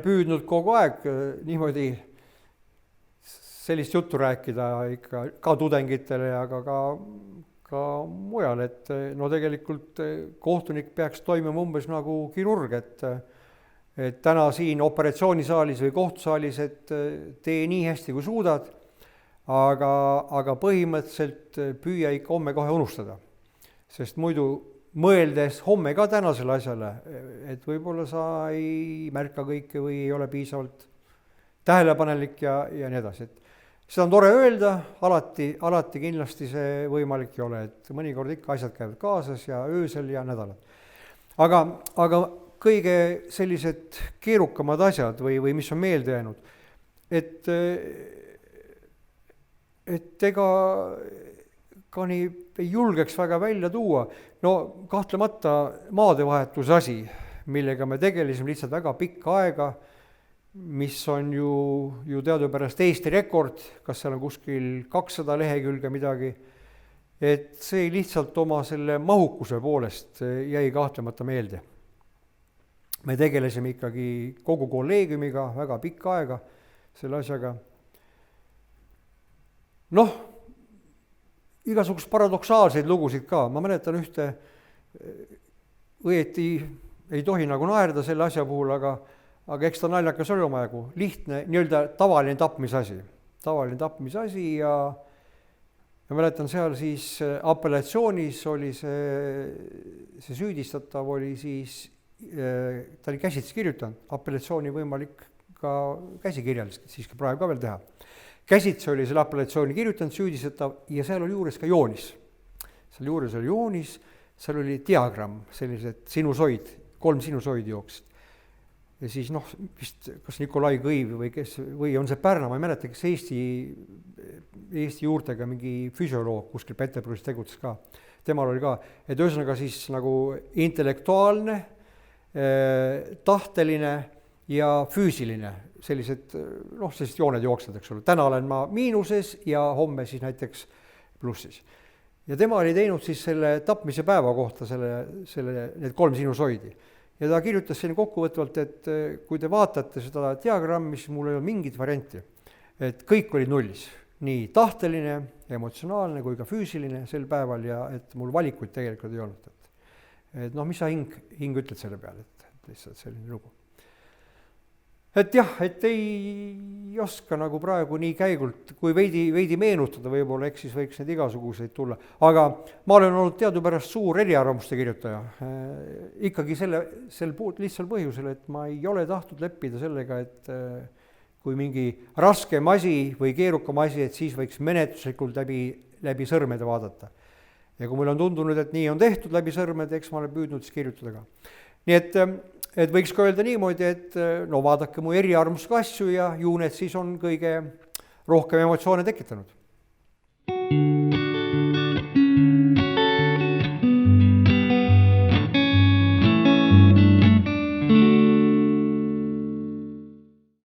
püüdnud kogu aeg niimoodi sellist juttu rääkida ikka ka tudengitele ja ka mujal, et no tegelikult kohtunik peaks toimuma umbes nagu kirurg, et täna siin operatsioonisaalis või kohtusaalis, et tee nii hästi kui suudad, aga põhimõtteliselt püüa ikka homme kohe unustada. Sest muidu mõeldes homme ka tänasele asjale, et võib-olla sa ei märka kõike või ei ole piisavalt tähelepanelik ja nii edasi. Et seda on tore öelda, alati kindlasti see võimalik ei ole, et mõnikord ikka asjad käivad kaasas ja öösel ja nädalad. Aga kõige sellised keerukamad asjad või mis on meelde jäänud, et ega ka nii ei julgeks väga välja tuua. No kahtlemata maadevahetuse asi, millega me tegelesime lihtsalt väga pikka aega, mis on ju teadupärast Eesti rekord, kas seal on kuskil 200 lehekülge midagi, et see lihtsalt oma selle mahukuse poolest jäi kahtlemata meelde. Me tegelesime ikkagi kogu kolleegiumiga väga pikka aega selle asjaga. Noh, igasugust paradoksaalseid lugusid ka. Ma mäletan ühte, õieti ei tohi nagu naerda selle asja puhul, aga eks ta naljakas oli omajagu. Lihtne, nii-öelda tavaline tapmisasi ja ma mäletan seal siis apellatsioonis oli see süüdistatav oli siis, ta oli käsitsi kirjutanud, apellatsiooni võimalik ka käsikirjaliselt, siiski praegu ka veel teha. Käsitsi oli selle apellatsiooni kirjutanud süüdistatav ja seal oli juures ka joonis. Seal juures oli joonis, seal oli diagramm, sellised sinusoid, 3 sinusoidi jooksid. Ja siis vist kas Nikolai Kõiv või on see Pärna, ma ei mäleta, kes Eesti juurtega mingi füsioloog kuskil Peterburis tegutses ka. Temal oli ka, et ühesõnaga siis nagu intellektuaalne, tahteline ja füüsiline, sellised jooned jooksed, eks ole. Täna olen ma miinuses ja homme siis näiteks plussis. Ja tema oli teinud siis selle tapmise päeva kohta need 3 sinusoidi. Ja ta kirjutas siin kokkuvõtvalt, et kui te vaatate seda diagrammi, siis mul ei ole mingit varianti. Et kõik oli nullis. Nii tahteline, emotsionaalne kui ka füüsiline sel päeval ja et mul valikuid tegelikult ei olnud. Et mis sa hing ütled selle peale, et lihtsalt selline lugu. Et jah, et ei oska nagu praegu nii käigult, kui veidi meenutada võib-olla, eks siis võiks need igasuguseid tulla. Aga ma olen olnud teadupärast suur eriarvamuste kirjutaja. Ikkagi sel lihtsal põhjusel, et ma ei ole tahtnud leppida sellega, et kui mingi raskem asi või keerukam asi, et siis võiks menetluslikult läbi sõrmede vaadata. Ja kui meil on tundunud, et nii on tehtud läbi sõrmede, eks ma olen püüdnud siis kirjutada ka. Nii et võiks ka öelda niimoodi, et vaadake mu eriarmusega asju ja ju need siis on kõige rohkem emotsioone tekitanud.